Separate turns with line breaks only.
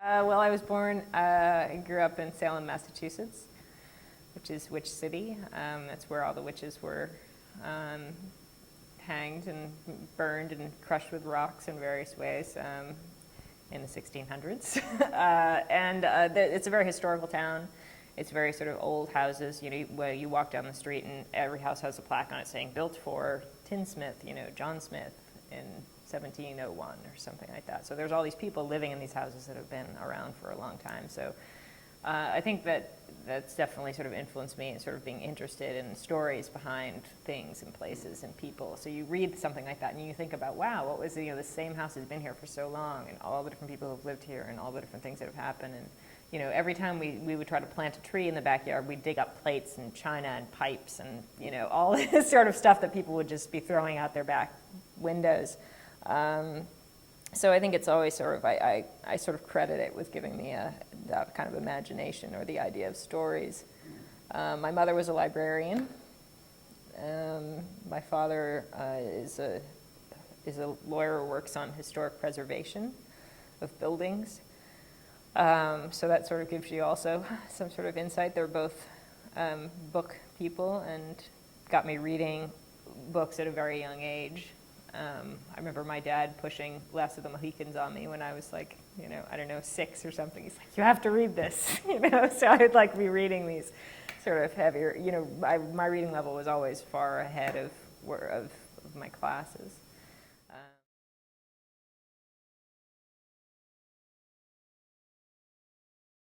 Well, I was born, I grew up in Salem, Massachusetts, which is Witch City. That's where all the witches were hanged and burned and crushed with rocks in various ways in the 1600s. It's a very historical town. It's very sort of old houses. Where you walk down the street and every house has a plaque on it saying built for tinsmith, John Smith in 1701 or something like that. So there's all these people living in these houses that have been around for a long time. So I think that's definitely sort of influenced me in sort of being interested in stories behind things and places and people. So you read something like that and you think about, wow, what was the same house has been here for so long, and all the different people who've lived here and all the different things that have happened. And every time we would try to plant a tree in the backyard, we'd dig up plates and china and pipes and all this sort of stuff that people would just be throwing out their back windows. So I think it's always sort of, I sort of credit it with giving me that kind of imagination or the idea of stories. My mother was a librarian. My father is a lawyer who works on historic preservation of buildings. So that sort of gives you also some sort of insight. They're both book people and got me reading books at a very young age. I remember my dad pushing Last of the Mohicans on me when I was like, 6 or something. He's like, you have to read this, So I'd like be reading these sort of heavier, my reading level was always far ahead of my classes.